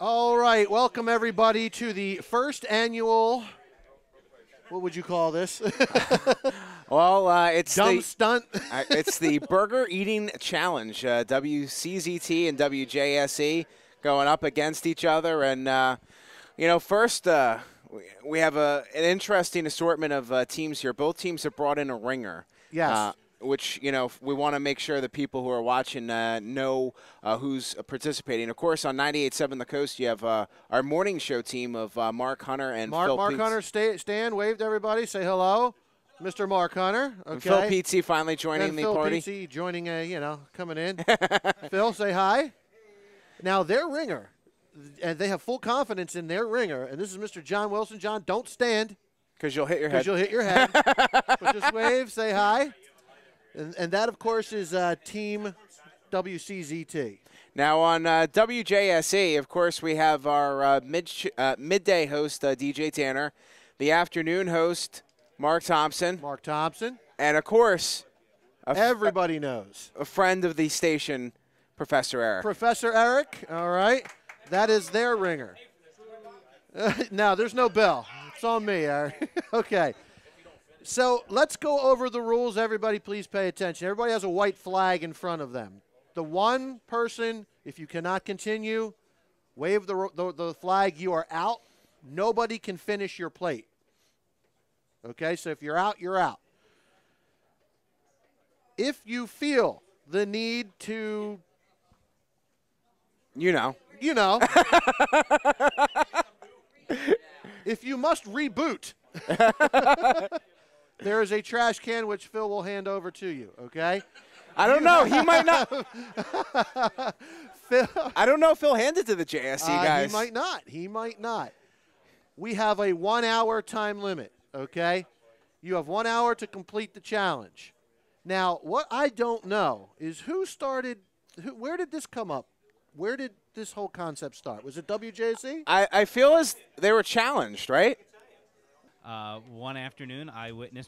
All right, welcome everybody to the first annual, what would you call this? Well, it's Dumb the stunt. it's the Burger Eating Challenge. WCZT and WJSE going up against each other, and first we have an interesting assortment of teams here. Both teams have brought in a ringer. Yes. Which, we want to make sure the people who are watching know who's participating. Of course, on 98.7 The Coast, you have our morning show team of Mark Hunter and Phil Mark Peets. Hunter, stand, wave to everybody, say hello. Mr. Mark Hunter. Okay. And Phil Peetsy finally joining and the Phil party. Peetsy joining, coming in. Phil, say hi. Now, their ringer, and they have full confidence in their ringer, and this is Mr. John Wilson. John, don't stand. Because you'll hit your head. Because you'll hit your head. But just wave, say hi. And that, of course, is Team WCZT. Now on WJSE, of course, we have our midday host, DJ Tanner, the afternoon host, Mark Thompson. Mark Thompson. And, of course, everybody knows. A friend of the station, Professor Eric. Professor Eric, all right. That is their ringer. Now, there's no bell. It's on me, Eric. Okay. So let's go over the rules. Everybody, please pay attention. Everybody has a white flag in front of them. The one person, if you cannot continue, wave the flag. You are out. Nobody can finish your plate. Okay, so if you're out, you're out. If you feel the need to, if you must reboot, there is a trash can which Phil will hand over to you, okay? I don't know. He might not. Phil, I don't know if he'll hand it to the JSE guys. He might not. He might not. We have a 1 hour time limit, okay? You have 1 hour to complete the challenge. Now, what I don't know is who started, where did this come up? Where did this whole concept start? Was it WJSE? I feel as they were challenged, right? One afternoon,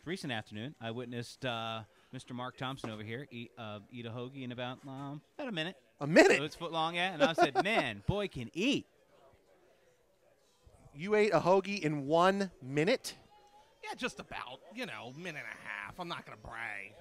recent afternoon, I witnessed Mr. Mark Thompson over here eat a hoagie in about a minute. A minute? So it's foot long, yeah. And I said, man, boy can eat. You ate a hoagie in 1 minute? Yeah, just about, minute and a half. I'm not going to brag,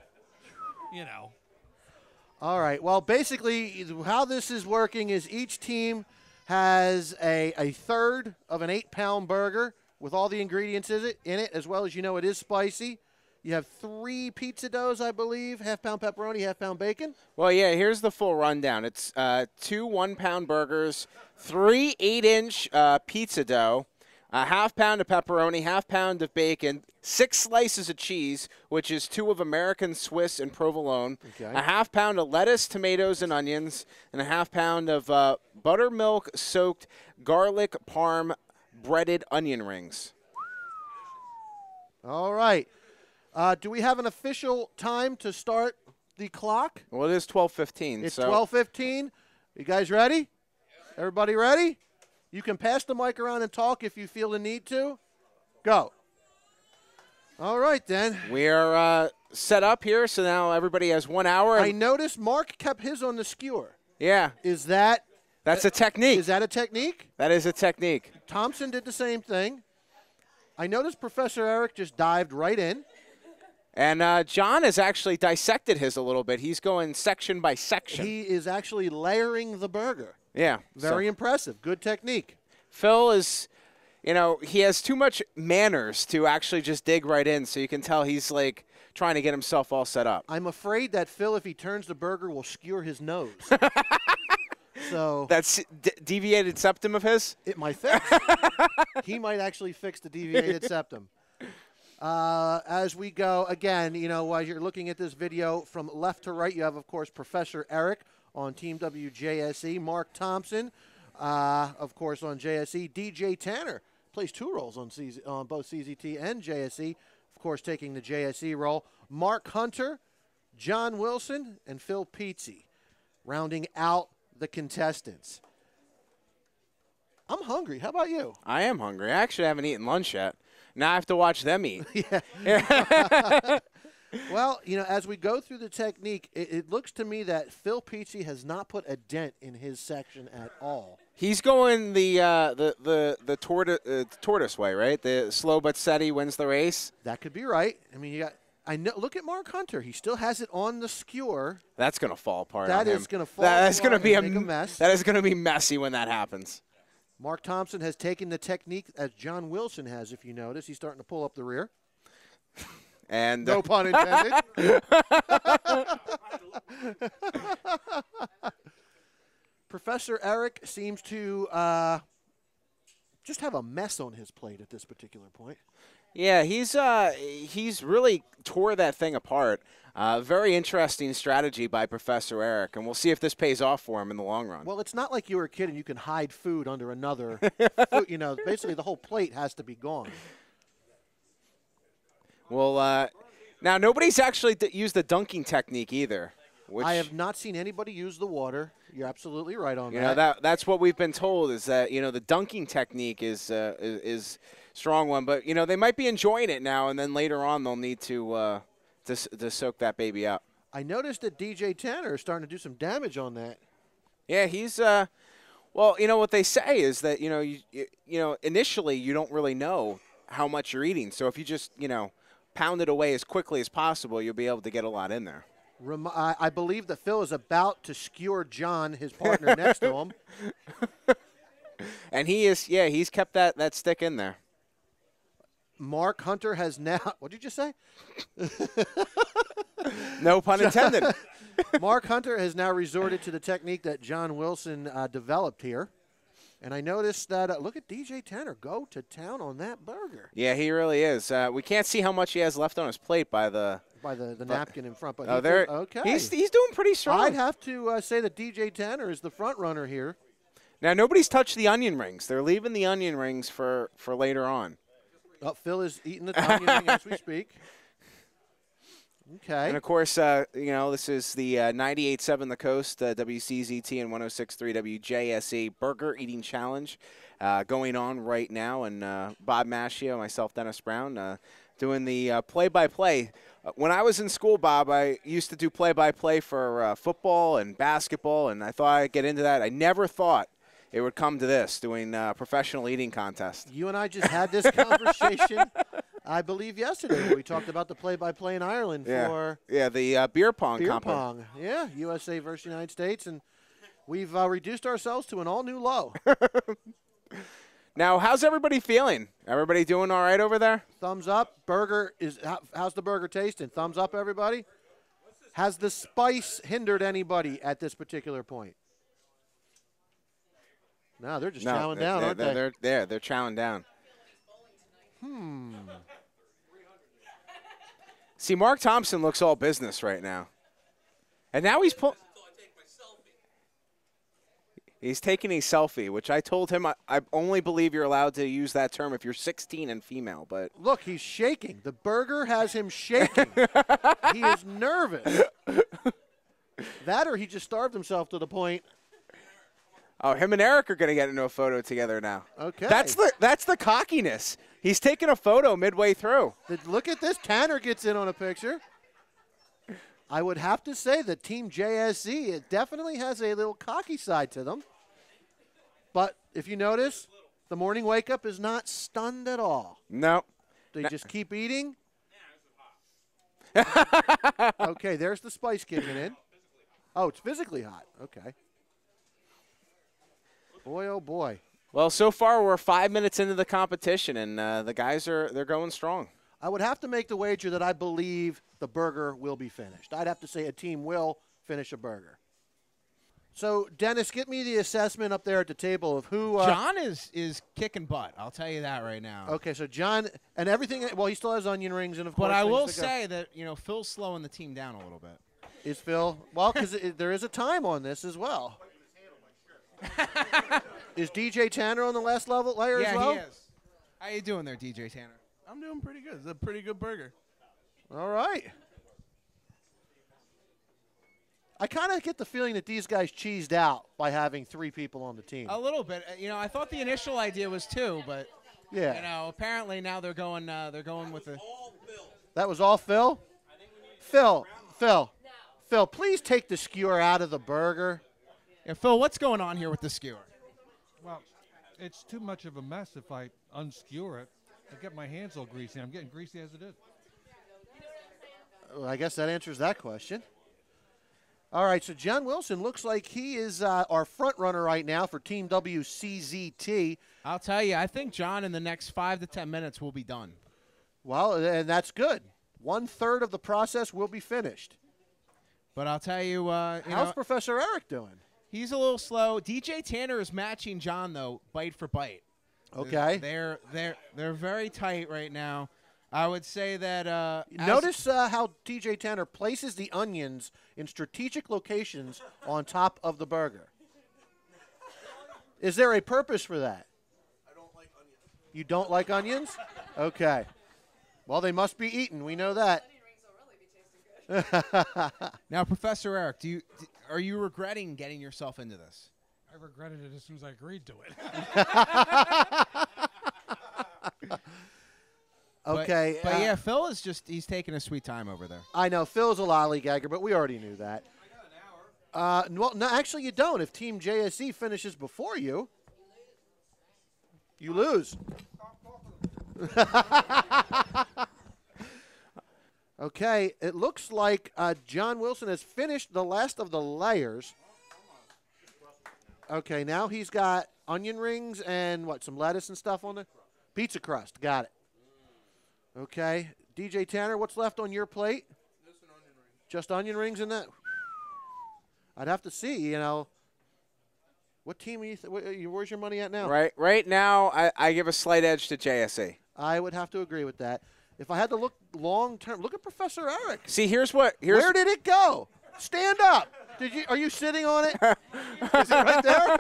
All right. Well, basically, how this is working is each team has a third of an 8-pound burger with all the ingredients in it, as well as it is spicy. You have 3 pizza doughs, I believe, half-pound pepperoni, half-pound bacon. Well, yeah, here's the full rundown. It's 2 1-pound burgers, 3 8-inch pizza dough, a half-pound of pepperoni, half-pound of bacon, 6 slices of cheese, which is 2 of American, Swiss, and provolone, a half-pound of lettuce, tomatoes, and onions, and a half-pound of buttermilk-soaked garlic parm breaded onion rings. All right. Do we have an official time to start the clock? Well, it is 12:15. It's 12:15. You guys ready? Everybody ready? You can pass the mic around and talk if you feel the need to. Go. All right, then. We are set up here, so now everybody has 1 hour. I noticed Mark kept his on the skewer. Yeah. Is that... That's a technique. Is that a technique? That is a technique. Thompson did the same thing. I noticed Professor Eric just dived right in. And John has actually dissected his a little bit. He's going section by section. He is actually layering the burger. Yeah. Very impressive. Good technique. Phil is, he has too much manners to actually just dig right in, so you can tell he's, trying to get himself all set up. I'm afraid that Phil, if he turns the burger, will skewer his nose. So that's deviated septum of his? It might fix. He might actually fix the deviated septum. As we go, again, while you're looking at this video from left to right, you have, of course, Professor Eric on Team WJSE, Mark Thompson, of course, on JSE, DJ Tanner plays 2 roles on both CCT and JSE, of course, taking the JSE role, Mark Hunter, John Wilson, and Phil Peetsy, rounding out the contestants. I'm hungry. How about you? I am hungry. I actually haven't eaten lunch yet. Now I have to watch them eat. Yeah. Well, you know, as we go through the technique, it looks to me that Phil Peachy has not put a dent in his section at all. He's going the tortoise way, right? The slow but steady wins the race. That could be right. I mean, I know. Look at Mark Hunter. He still has it on the skewer. That's going to fall apart. That on him. is going to fall. That's going to be make a mess. That is going to be messy when that happens. Mark Thompson has taken the technique as John Wilson has. If you notice, he's starting to pull up the rear. And no pun intended. Professor Eric seems to just have a mess on his plate at this particular point. Yeah, he's really tore that thing apart. Very interesting strategy by Professor Eric, and we'll see if this pays off for him in the long run. Well, it's not like you were a kid and you can hide food under another food. You know, basically the whole plate has to be gone. Well, now nobody's actually used the dunking technique either. Which, I have not seen anybody use the water. You're absolutely right on that. You know, that's what we've been told is that, you know, the dunking technique is strong one, but, you know, they might be enjoying it now, and then later on they'll need to soak that baby up. I noticed that DJ Tanner is starting to do some damage on that. Yeah, he's well, you know what they say is that, you know, you know, initially you don't really know how much you're eating, so if you just, you know, pound it away as quickly as possible, you'll be able to get a lot in there. I believe that Phil is about to skewer John, his partner, next to him. And he is, yeah, he's kept that stick in there. Mark Hunter has now, what did you just say? No pun intended. Mark Hunter has now resorted to the technique that John Wilson developed here. And I noticed that, look at DJ Tanner go to town on that burger. Yeah, he really is. We can't see how much he has left on his plate by the napkin in front. But okay. He's doing pretty strong. I'd have to say that DJ Tanner is the front runner here. Now, nobody's touched the onion rings. They're leaving the onion rings for later on. Oh, Phil is eating the onion ring as we speak. Okay. And, of course, you know, this is the 98.7 The Coast, WCZT, and 106.3 WJSE Burger Eating Challenge going on right now. And Bob Maschio, myself, Dennis Brown, doing the play-by-play. When I was in school, Bob, I used to do play-by-play for football and basketball, and I thought I'd get into that. I never thought it would come to this, doing professional eating contest. You and I just had this conversation, I believe, yesterday, where we talked about the play-by-play in Ireland for the beer pong. Beer pong, yeah, USA versus United States, and we've reduced ourselves to an all-new low. Now, how's everybody feeling? Everybody doing all right over there? Thumbs up. Burger is. How's the burger tasting? Thumbs up, everybody. Has the spice hindered anybody at this particular point? No, they're just chowing down, aren't they? They're chowing down. See, Mark Thompson looks all business right now. And now he's taking a selfie, which I told him I only believe you're allowed to use that term if you're 16 and female. But look, he's shaking. The burger has him shaking. He is nervous. That or he just starved himself to the point. Oh, him and Eric are going to get into a photo together now. Okay. That's the cockiness. He's taking a photo midway through. Look at this. Tanner gets in on a picture. I would have to say that Team JSE, it definitely has a little cocky side to them. But if you notice, the morning wake-up is not stunned at all. No. They just keep eating. Okay, there's the spice kicking in. Oh, it's physically hot. Okay. Boy, oh, boy. Well, so far we're 5 minutes into the competition, and the guys they're going strong. I would have to make the wager that I believe the burger will be finished. I'd have to say a team will finish a burger. So, Dennis, get me the assessment up there at the table of who. John is kicking butt. I'll tell you that right now. Okay, so John and everything. Well, he still has onion rings and of course. But I will say that Phil's slowing the team down a little bit. Is Phil? Well, because there is a time on this as well. Is DJ Tanner on the last layer as well? Yeah, he is. How you doing there, DJ Tanner? I'm doing pretty good. It's a pretty good burger. All right. I kind of get the feeling that these guys cheesed out by having 3 people on the team. A little bit. I thought the initial idea was 2, but yeah. Apparently now they're going with the. That was all Phil? Phil, please take the skewer out of the burger. Yeah, Phil, what's going on here with the skewer? Well, it's too much of a mess if I unskewer it. I get my hands all greasy. I'm getting greasy as it is. Well, I guess that answers that question. All right, so John Wilson looks like he is our front runner right now for Team WCZT. I'll tell you, I think John in the next 5 to 10 minutes will be done. Well, and that's good. 1/3 of the process will be finished. But I'll tell you, how's Professor Eric doing? He's a little slow. DJ Tanner is matching John though, bite for bite. Okay. They're very tight right now. I would say that. Notice how DJ Tanner places the onions in strategic locations on top of the burger. Is there a purpose for that? I don't like onions. You don't like onions? Okay. Well, they must be eaten. We know that. Now, Professor Eric, are you regretting getting yourself into this? I regretted it as soon as I agreed to it. Okay. But yeah, Phil is he's taking a sweet time over there. I know. Phil's a lollygagger, but we already knew that. Well, no, actually you don't. If Team JSE finishes before you, you lose. Okay, it looks like John Wilson has finished the last of the layers. Okay, now he's got onion rings and some lettuce and stuff on there? Pizza crust, got it. Okay, DJ Tanner, what's left on your plate? Just onion rings in that? I'd have to see, What team are where's your money at now? Right now, I give a slight edge to JSE. I would have to agree with that. If I had to look long term, look at Professor Eric. See, here's where did it go? Stand up. Are you sitting on it? Is it right there?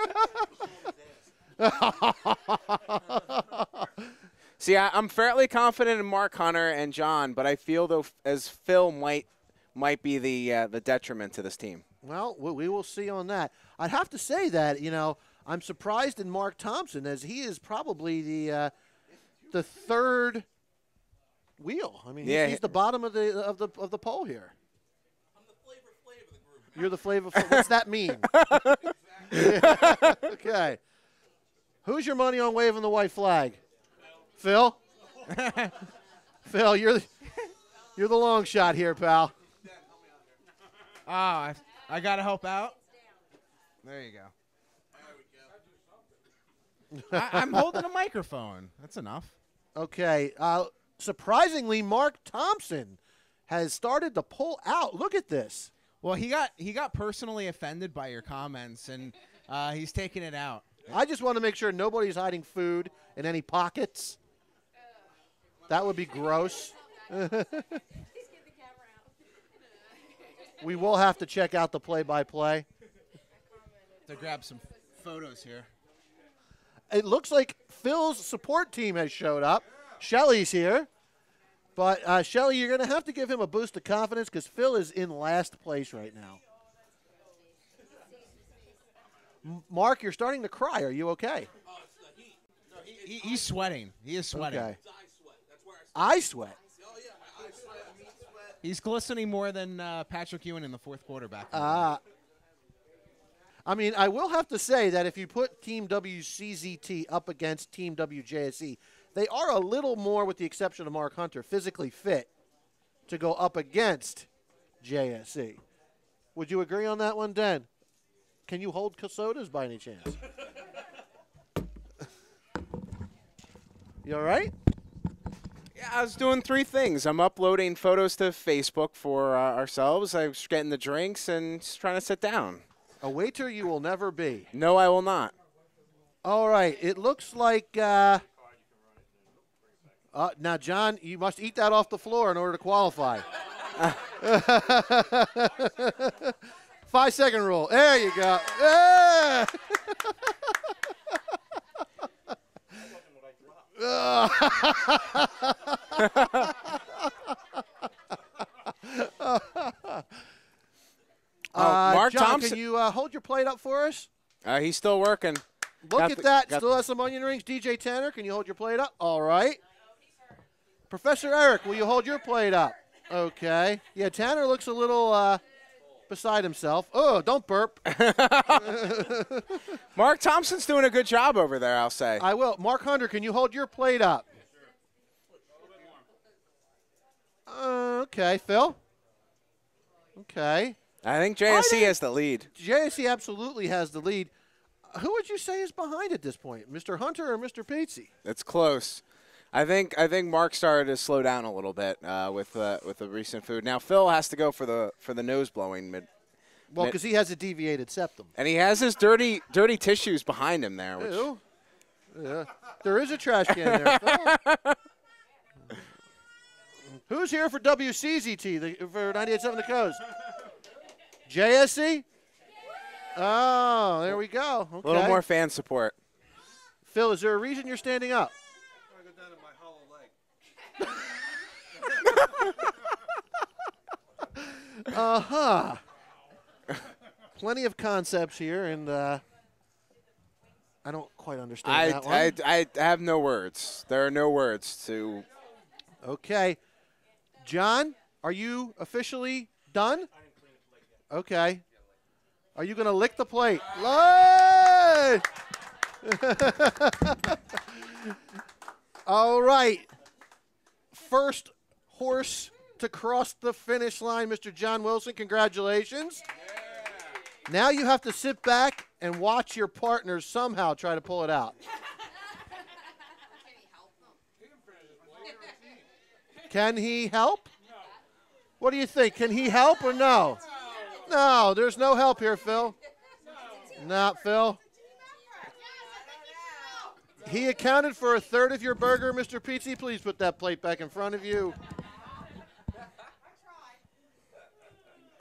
See, I'm fairly confident in Mark Hunter and John, but I feel though as Phil might be the detriment to this team. Well, we will see on that. I'd have to say that I'm surprised in Mark Thompson as he is probably the third wheel. I mean, he's the bottom of the pole here. I'm the flavor of the group. You're the flavor. What's that mean? Okay. Who's your money on waving the white flag? Phil. Phil, you're the long shot here, pal. I gotta help out. There you go. I'm holding a microphone. That's enough. Okay. Surprisingly, Mark Thompson has started to pull out. Look at this. Well, he got personally offended by your comments, and he's taking it out. I just want to make sure nobody's hiding food in any pockets. That would be gross. We will have to check out the play-by-play. To grab some photos here. It looks like Phil's support team has showed up. Shelly's here. But, Shelly, you're going to have to give him a boost of confidence because Phil is in last place right now. Mark, you're starting to cry. Are you okay? He's sweating. He is sweating. Okay. Eye sweat. Oh, yeah, my eyes sweat, meat sweat. He's glistening more than Patrick Ewing in the fourth quarter back. I mean, I will have to say that if you put Team WCZT up against Team WJSE, they are a little more, with the exception of Mark Hunter, physically fit to go up against JSE. Would you agree on that one, Den? Can you hold sodas by any chance? You all right? Yeah, I was doing 3 things. I'm uploading photos to Facebook for ourselves. I was getting the drinks and just trying to sit down. A waiter you will never be. No, I will not. All right. It looks like now, John, you must eat that off the floor in order to qualify. 5-second rule. There you go. Yeah. Mark John, Thompson. can you hold your plate up for us? He's still working. Look Got at the- that. got Still has some onion rings. DJ Tanner, can you hold your plate up? All right. Professor Eric, will you hold your plate up? Okay. Yeah, Tanner looks a little beside himself. Oh, don't burp. Mark Thompson's doing a good job over there, I'll say. I will. Mark Hunter, can you hold your plate up? Okay, Phil. Okay. I think JSE has the lead. JSE absolutely has the lead. Who would you say is behind at this point, Mr. Hunter or Mr. Pizzi? It's close. I think Mark started to slow down a little bit with the recent food. Now Phil has to go for the nose blowing mid. Well, because he has a deviated septum. And he has his dirty tissues behind him there. Which Ew. Yeah. There is a trash can there, Phil. Who's here for WCZT, for 98.7 The Coast? JSE? Oh, there we go. Okay. A little more fan support. Phil, is there a reason you're standing up? I go down to my hollow leg. Plenty of concepts here, and I don't quite understand that one. I have no words. There are no words to. Okay. John, are you officially done? Okay. Are you going to lick the plate? Yay! All right. First horse to cross the finish line, Mr. John Wilson. Congratulations. Yeah. Now you have to sit back and watch your partners somehow try to pull it out. Can he help? No. What do you think? Can he help or no? No, there's no help here, Phil. Not Phil. He accounted for a third of your burger, Mr. Pizzi. Please put that plate back in front of you.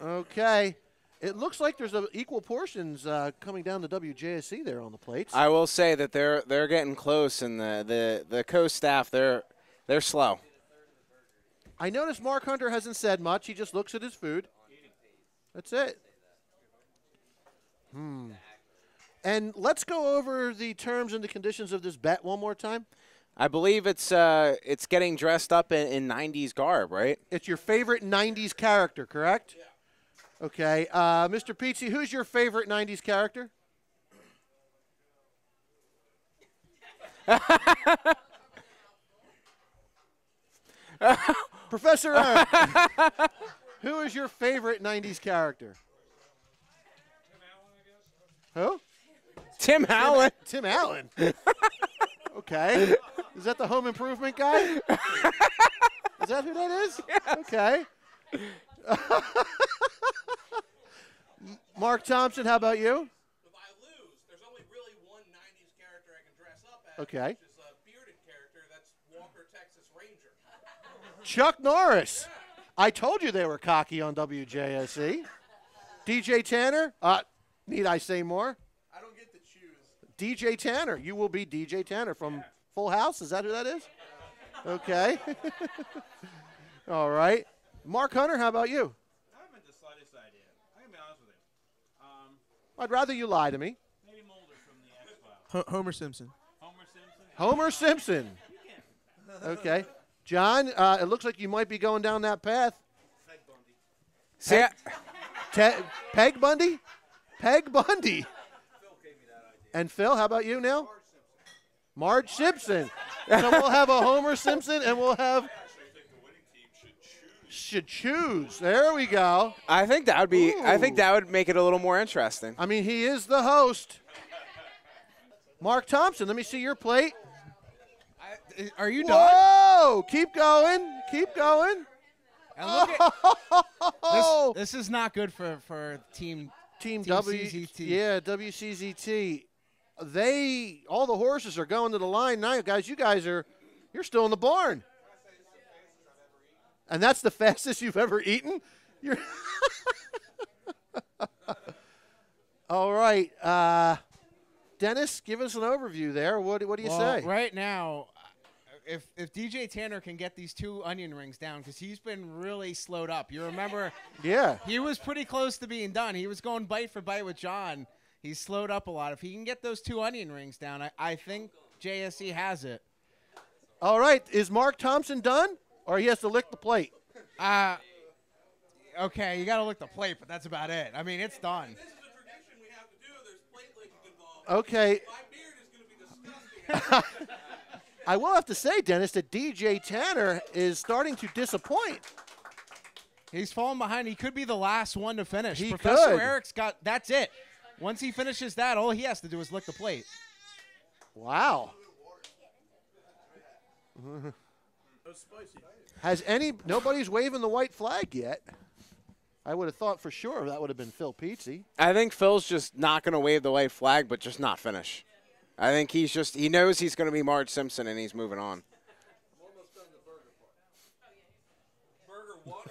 Okay. It looks like there's equal portions coming down to WJSE there on the plates. I will say that they're getting close, and the Coast staff they're slow. I noticed Mark Hunter hasn't said much. He just looks at his food. That's it. And let's go over the terms and the conditions of this bet one more time. I believe it's getting dressed up in 90s garb, right? It's your favorite 90s character, correct? Yeah. Okay. Mr. Pizzi, who's your favorite 90s character? Professor Eric, who is your favorite 90s character? Who? Tim Allen. Tim Allen. Okay. Is that the home improvement guy? Is that who that is? Yes. Okay. Mark Thompson, how about you? If I lose, there's only really one 90s character I can dress up as. Okay. Which is a bearded character. That's Walker, Texas Ranger. Chuck Norris. I told you they were cocky on WJSE. DJ Tanner. Need I say more? I don't get to choose. DJ Tanner. You will be DJ Tanner from Full House. Is that who that is? Okay. All right. Mark Hunter, how about you? I haven't the slightest idea. I can be honest with you. I'd rather you lie to me. Maybe Mulder from the X-Files. Homer Simpson. Homer Simpson. Okay. John, it looks like you might be going down that path. See, Peg Bundy? Peg Bundy. And Phil, how about you now? Marge Simpson. So we'll have a Homer Simpson and we'll have should choose. There we go. I think that would be. Ooh. I think that would make it a little more interesting. I mean, he is the host. Mark Thompson, let me see your plate. Are you done? Whoa! Keep going. Keep going. And look at, this is not good for Team WCZT. CCT. Yeah, WCZT. All the horses are going to the line now, guys. You're still in the barn. And that's the fastest you've ever eaten? All right. Dennis, give us an overview there. What do you say? Right now, if DJ Tanner can get these 2 onion rings down, because he's been really slowed up. You remember? Yeah. He was pretty close to being done. He was going bite for bite with John. He's slowed up a lot. If he can get those 2 onion rings down, I think JSE has it. All right. Is Mark Thompson done, or he has to lick the plate? Okay, you got to lick the plate, but that's about it. I mean, it's done. This is a tradition we have to do. There's plate licking involved. Okay. My beard is going to be disgusting. I will have to say, Dennis, that DJ Tanner is starting to disappoint. He's falling behind. He could be the last one to finish. He Professor could. Eric's got, that's it. Once he finishes that, all he has to do is lick the plate. Wow. Nobody's waving the white flag yet. I would have thought for sure that would have been Phil Pizzi. I think Phil's just not going to wave the white flag, but just not finish. I think he knows he's going to be Marge Simpson, and he's moving on. Burger 1 or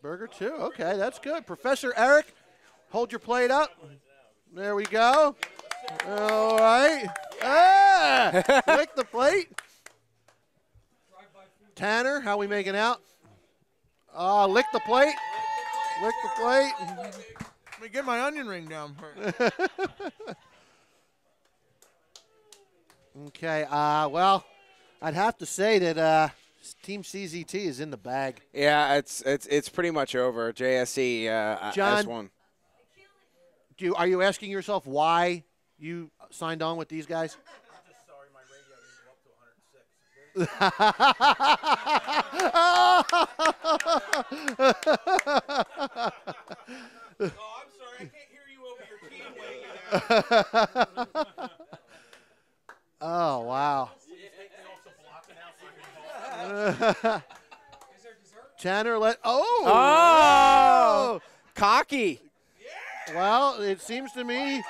Burger 2? Burger 2, okay, that's good. Professor Eric, hold your plate up. There we go. All right. Ah! Lick the plate. Tanner, how we making out? Lick the plate. Lick the plate. Let me get my onion ring down first. Okay, well, I'd have to say that Team CZT is in the bag. Yeah, it's pretty much over. JSE John, has won. Are you asking yourself why you signed on with these guys? Sorry, my radio didn't go up to 106. Oh, I'm sorry. I can't hear you over your team weighing. Oh, wow. Tanner Oh! Cocky. Well, it seems to me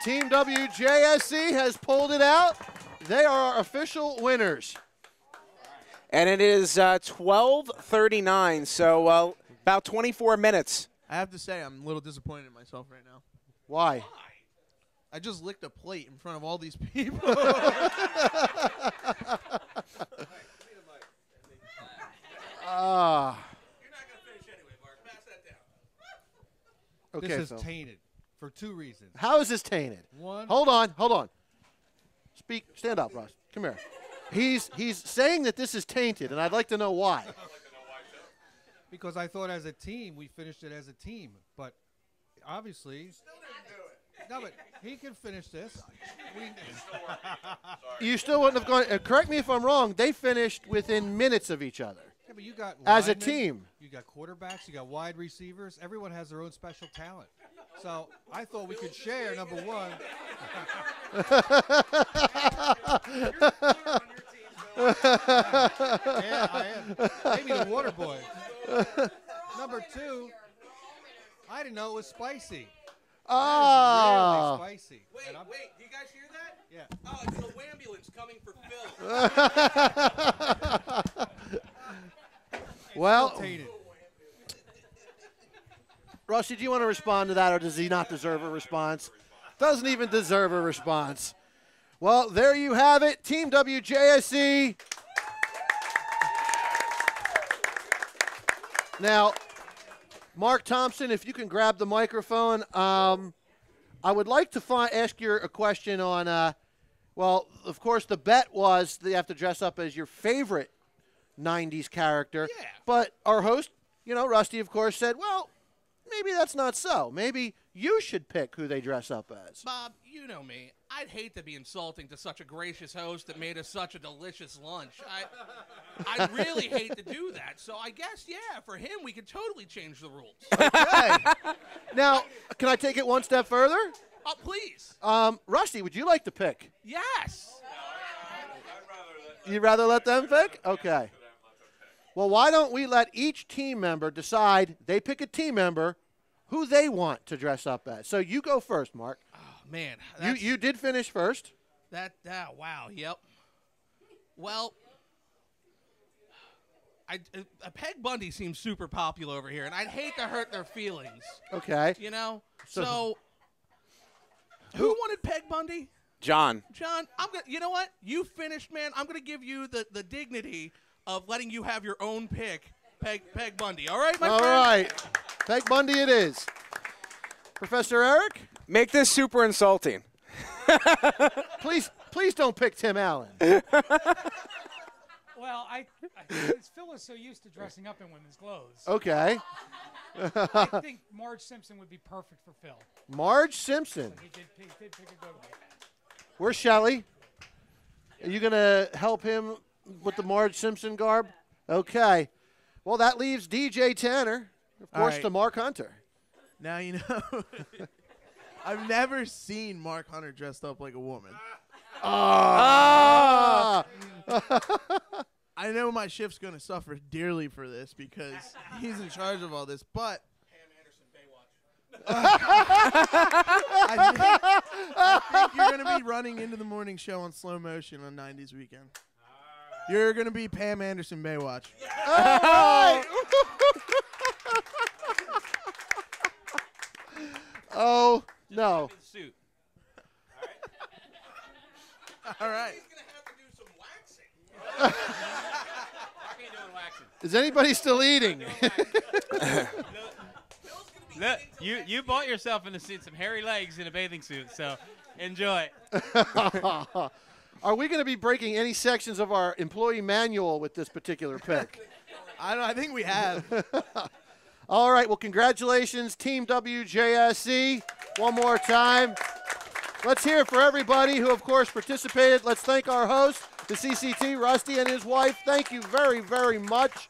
Team WJSE has pulled it out. They are our official winners. And it is 12:39, so about 24 minutes. I have to say, I'm a little disappointed in myself right now. Why? I just licked a plate in front of all these people. You're not going to finish anyway, Mark. Pass that down. Okay, This Phil. is tainted for 2 reasons. How is this tainted? One, Hold on. Stand up, Russ. Come here. He's saying that this is tainted, and I'd like to know why. because I thought as a team, we finished it as a team. But obviously, no, but he can finish this. You still wouldn't have gone. Correct me if I'm wrong. They finished within minutes of each other. Yeah, but you got As a linemen, team. You got quarterbacks, you got wide receivers. Everyone has their own special talent. So I thought we could share, number one. Yeah, I am. Maybe the water boy. Number two, I didn't know it was spicy. Oh. Really spicy. Wait, And I'm- do you guys hear that? Yeah. Oh, it's the ambulance coming for Phil. Well, Tainted. Rusty, do you want to respond to that, or does he not deserve a response? Doesn't even deserve a response. Well, there you have it. Team WJSE. Now, Mark Thompson, if you can grab the microphone, I would like to ask you a question on, well, of course, the bet was that you have to dress up as your favorite 90s character. Yeah. But our host, Rusty, of course, said, well, maybe that's not so. Maybe you should pick who they dress up as. Bob, you know me. I'd hate to be insulting to such a gracious host that made us such a delicious lunch. I really hate to do that. So I guess, yeah, for him, we could totally change the rules. Okay. Now, can I take it one step further? Oh, please. Rusty, would you like to pick? Yes. You'd rather let them pick? Okay. Well, why don't we let each team member decide, they pick a team member, who they want to dress up as. So you go first, Mark. Oh, man. You did finish first. Wow, yep. Well, Peg Bundy seems super popular over here, and I'd hate to hurt their feelings. Okay. So who wanted Peg Bundy? John. John, you know what? You finished, man. I'm gonna give you the dignity of letting you have your own pick, Peg Bundy. All right, my friend? All right. Peg Bundy it is. Professor Eric? Make this super insulting. Please don't pick Tim Allen. Well, Phil is so used to dressing up in women's clothes. Okay. I think Marge Simpson would be perfect for Phil. Marge Simpson. He did pick a good one. Where's Shelly? Are you going to help him with the Marge Simpson garb? Okay. Well, that leaves DJ Tanner, of course, right. to Mark Hunter. Now you know. I've never seen Mark Hunter dressed up like a woman. Ah! I know my shift's going to suffer dearly for this because he's in charge of all this, but I think you're going to be running into the morning show on slow motion on 90s weekend. You're going to be Pam Anderson Baywatch. All right. Oh, no. Suit. All right. He's going to have to do some waxing. Mark ain't doing waxing. Is anybody still eating? Look, you bought yourself in some hairy legs in a bathing suit, so enjoy. Are we going to be breaking any sections of our employee manual with this particular pick? I think we have. All right. Well, congratulations, Team WJSE. One more time. Let's hear it for everybody who, of course, participated. Let's thank our host, the CCT, Rusty, and his wife. Thank you very, very much.